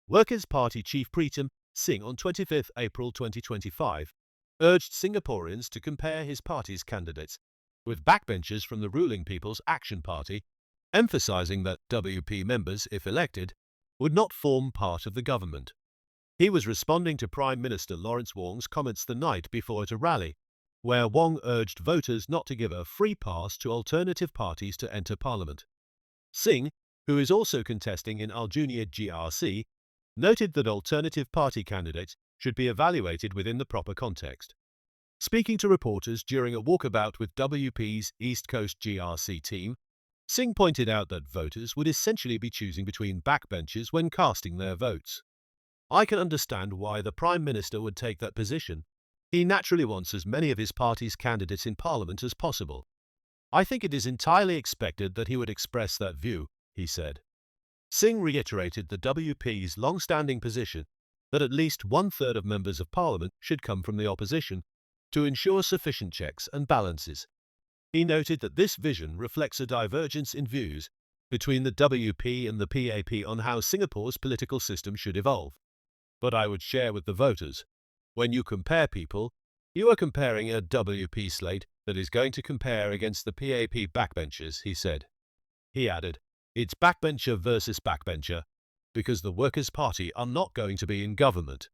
Workers' Party Chief Pritam Singh on 25 April 2025 urged Singaporeans to compare his party's candidates with backbenchers from the ruling People's Action Party, emphasizing that WP members, if elected, would not form part of the government. He was responding to Prime Minister Lawrence Wong's comments the night before at a rally, where Wong urged voters not to give a free pass to alternative parties to enter parliament. Singh, who is also contesting in Aljunied GRC, noted that alternative party candidates should be evaluated within the proper context. Speaking to reporters during a walkabout with WP's East Coast GRC team, Singh pointed out that voters would essentially be choosing between backbenchers when casting their votes. I can understand why the Prime Minister would take that position. He naturally wants as many of his party's candidates in Parliament as possible. I think it is entirely expected that he would express that view, he said. Singh reiterated the WP's long-standing position that at least one-third of members of Parliament should come from the opposition to ensure sufficient checks and balances. He noted that this vision reflects a divergence in views between the WP and the PAP on how Singapore's political system should evolve. But I would share with the voters, when you compare people, you are comparing a WP slate that is going to compare against the PAP backbenchers, he said. He added, it's backbencher versus backbencher, because the Workers' Party are not going to be in government.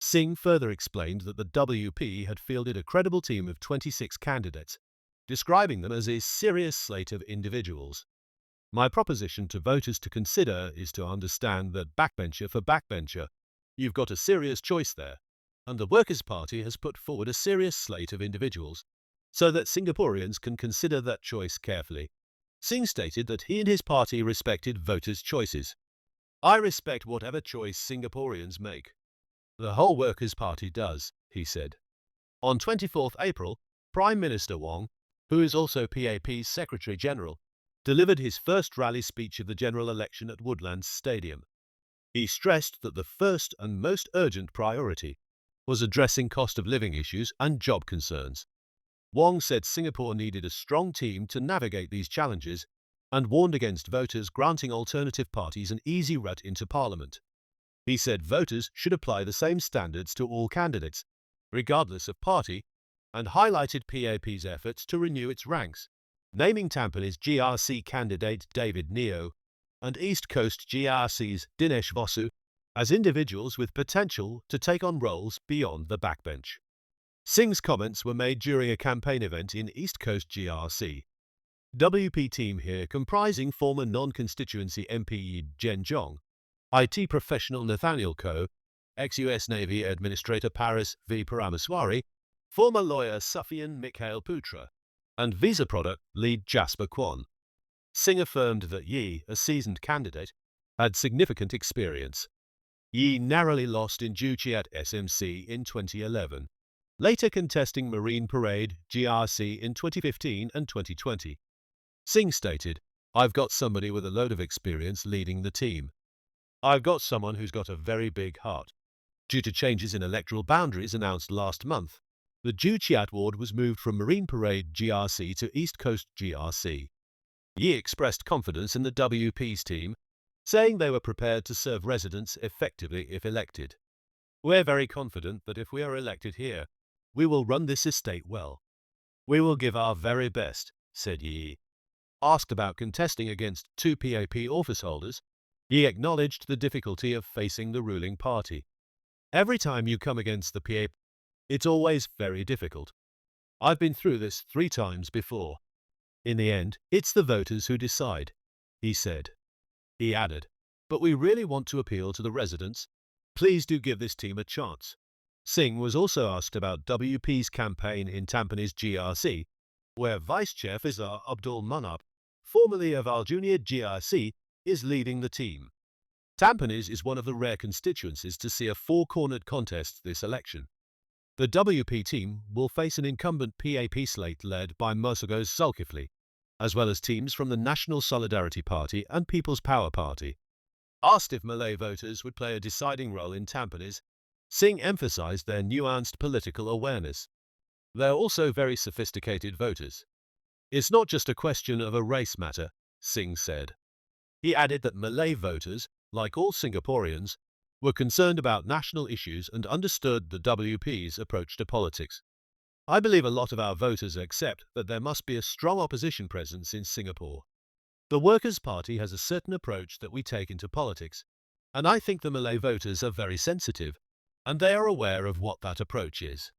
Singh further explained that the WP had fielded a credible team of 26 candidates, describing them as a serious slate of individuals. My proposition to voters to consider is to understand that backbencher for backbencher, you've got a serious choice there, and the Workers' Party has put forward a serious slate of individuals, so that Singaporeans can consider that choice carefully. Singh stated that he and his party respected voters' choices. I respect whatever choice Singaporeans make. The whole Workers' Party does, he said. On 24 April, Prime Minister Wong, who is also PAP's Secretary-General, delivered his first rally speech of the general election at Woodlands Stadium. He stressed that the first and most urgent priority was addressing cost of living issues and job concerns. Wong said Singapore needed a strong team to navigate these challenges and warned against voters granting alternative parties an easy route into Parliament. He said voters should apply the same standards to all candidates, regardless of party, and highlighted PAP's efforts to renew its ranks, naming Tampines GRC candidate David Neo and East Coast GRC's Dinesh Vasu as individuals with potential to take on roles beyond the backbench. Singh's comments were made during a campaign event in East Coast GRC. WP team here comprising former non-constituency MP Jen Jong, IT professional Nathaniel Koh, ex-US Navy Administrator Paris V. Paramaswari, former lawyer Sufyan Mikhail Putra, and visa product lead Jasper Kwan. Singh affirmed that Yi, a seasoned candidate, had significant experience. Yi narrowly lost in Juchi at SMC in 2011, later contesting Marine Parade GRC in 2015 and 2020. Singh stated, I've got somebody with a load of experience leading the team. I've got someone who's got a very big heart. Due to changes in electoral boundaries announced last month, the Juchiat ward was moved from Marine Parade GRC to East Coast GRC. Yi expressed confidence in the WP's team, saying they were prepared to serve residents effectively if elected. We're very confident that if we are elected here, we will run this estate well. We will give our very best, said Yi. Asked about contesting against two PAP officeholders, Yi acknowledged the difficulty of facing the ruling party. Every time you come against the PAP, it's always very difficult. I've been through this 3 times before. In the end, it's the voters who decide, he said. He added, but we really want to appeal to the residents. Please do give this team a chance. Singh was also asked about WP's campaign in Tampines GRC, where Vice Chair Fizar Abdul Manap, formerly of Aljunied GRC, is leading the team. Tampines is one of the rare constituencies to see a 4-cornered contest this election. The WP team will face an incumbent PAP slate led by Mursagos Zulkifli, as well as teams from the National Solidarity Party and People's Power Party. Asked if Malay voters would play a deciding role in Tampines, Singh emphasized their nuanced political awareness. They're also very sophisticated voters. It's not just a question of a race matter, Singh said. He added that Malay voters, like all Singaporeans, were concerned about national issues and understood the WP's approach to politics. I believe a lot of our voters accept that there must be a strong opposition presence in Singapore. The Workers' Party has a certain approach that we take into politics, and I think the Malay voters are very sensitive, and they are aware of what that approach is.